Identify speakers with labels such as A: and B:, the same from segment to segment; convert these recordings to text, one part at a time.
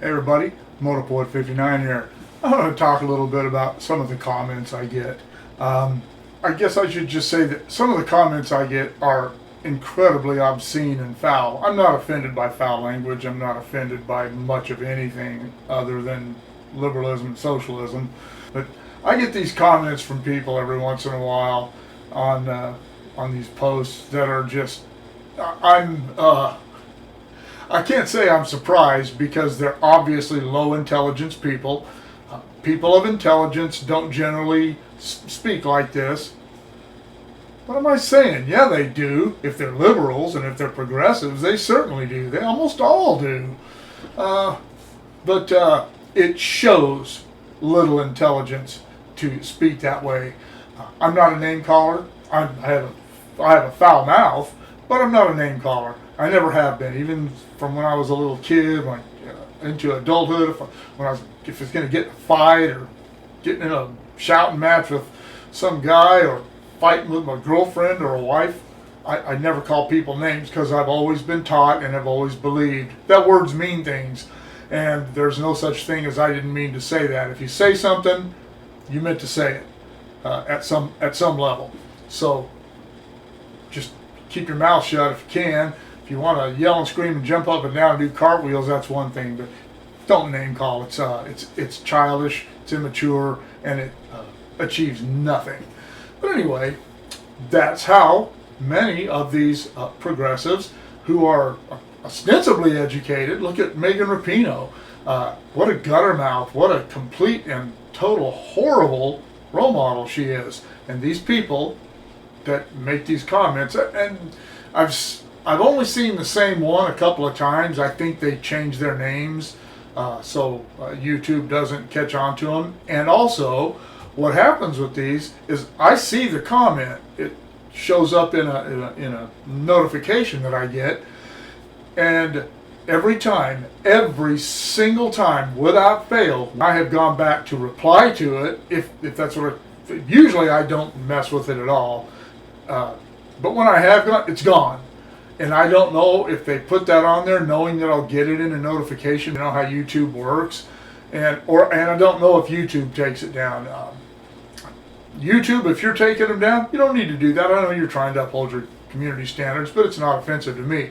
A: Hey everybody, Motorpoet59 here. I want to talk a little bit about some of the comments I get. I guess I should just say that some of the comments I get are incredibly obscene and foul. I'm not offended by foul language. I'm not offended by much of anything other than liberalism and socialism. But I get these comments from people every once in a while on these posts that are just I can't say I'm surprised because they're obviously low intelligence people. People of intelligence don't generally speak like this. What am I saying? Yeah, they do. If they're liberals and if they're progressives, they certainly do. They almost all do. But it shows little intelligence to speak that way. I'm not a name caller. I have a foul mouth, but I'm not a name caller. I never have been, even from when I was a little kid, into adulthood. If it's going to get in a fight or getting in a shouting match with some guy or fighting with my girlfriend or a wife, I never call people names because I've always been taught and have always believed that words mean things, and there's no such thing as I didn't mean to say that. If you say something, you meant to say it at some level. So just keep your mouth shut if you can. If you want to yell and scream and jump up and down and do cartwheels, that's one thing. But don't name call. It's childish, it's immature, and it achieves nothing. But anyway, that's how many of these progressives who are ostensibly educated. Look at Megan Rapino. What a gutter mouth. What a complete and total horrible role model she is. And these people that make these comments, and I've only seen the same one a couple of times. I think they changed their names so YouTube doesn't catch on to them. And also, what happens with these is I see the comment. It shows up in a notification that I get, and every single time, without fail, I have gone back to reply to it. If that's what usually I don't mess with it at all. But when I have gone, it's gone. And I don't know if they put that on there knowing that I'll get it in a notification. You know how YouTube works. And I don't know if YouTube takes it down. YouTube, if you're taking them down, you don't need to do that. I know you're trying to uphold your community standards, but it's not offensive to me.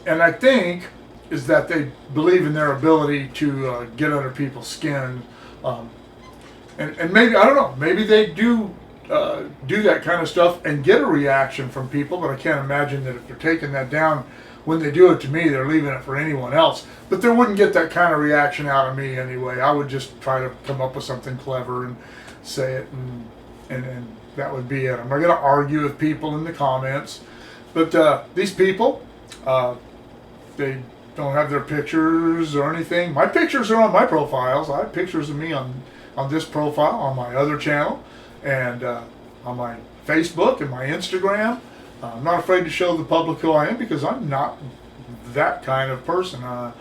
A: And I think is that they believe in their ability to get under people's skin. And maybe, I don't know, maybe they do that kind of stuff and get a reaction from people, but I can't imagine that if they're taking that down, when they do it to me, they're leaving it for anyone else. But they wouldn't get that kind of reaction out of me anyway. I would just try to come up with something clever and say it, and that would be it. I'm not going to argue with people in the comments, but these people, they don't have their pictures or anything. My pictures are on my profiles. I have pictures of me on this profile, on my other channel, and on my Facebook and my Instagram. I'm not afraid to show the public who I am because I'm not that kind of person. I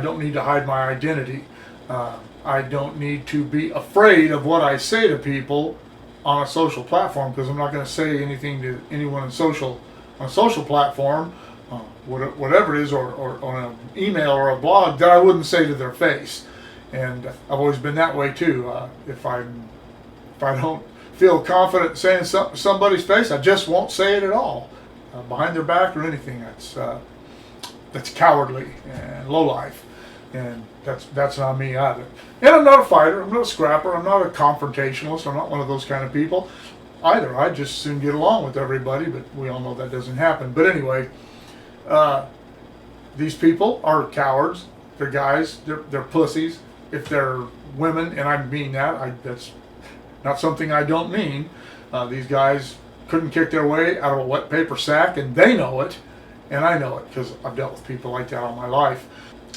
A: don't need to hide my identity. I don't need to be afraid of what I say to people on a social platform, because I'm not going to say anything to anyone on a social platform, whatever it is, or on an email or a blog, that I wouldn't say to their face. And I've always been that way too. If I don't feel confident saying something to somebody's face, I just won't say it at all, behind their back or anything. That's cowardly and low life, and that's not me either. And I'm not a fighter. I'm not a scrapper. I'm not a confrontationalist. I'm not one of those kind of people either. I just soon get along with everybody, but we all know that doesn't happen. But anyway, these people are cowards. They're guys. They're pussies. If they're women, and I mean that, that's not something I don't mean. These guys couldn't kick their way out of a wet paper sack, and they know it, and I know it because I've dealt with people like that all my life.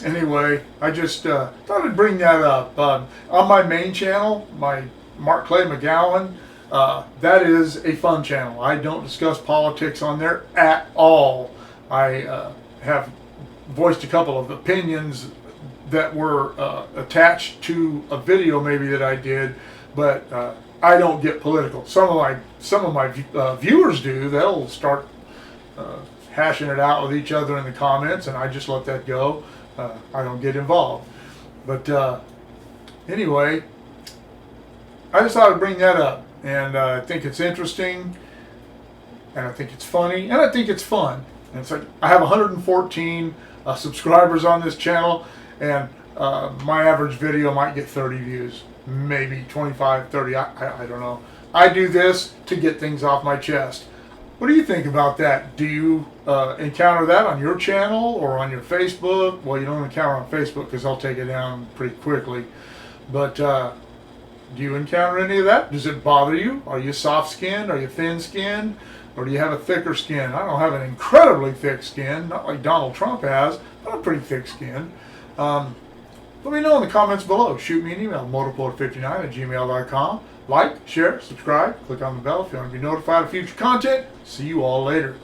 A: Anyway, I just thought I'd bring that up. On my main channel, my Mark Clay McGowan, that is a fun channel. I don't discuss politics on there at all. I have voiced a couple of opinions that were attached to a video maybe that I did, but I don't get political. Some of my viewers do. They'll start hashing it out with each other in the comments, and I just let that go. I don't get involved. But anyway, I just thought I'd bring that up, and I think it's interesting, and I think it's funny, and I think it's fun. And so I have 114 subscribers on this channel, and my average video might get 30 views, maybe 25, 30, I don't know. I do this to get things off my chest. What do you think about that? Do you encounter that on your channel or on your Facebook? Well, you don't encounter on Facebook because I'll take it down pretty quickly. But do you encounter any of that? Does it bother you? Are you soft-skinned? Are you thin-skinned? Or do you have a thicker skin? I don't have an incredibly thick skin, not like Donald Trump has, but I'm pretty thick-skinned. Let me know in the comments below. Shoot me an email, motorport59@gmail.com. Like, share, subscribe, click on the bell if you want to be notified of future content. See you all later.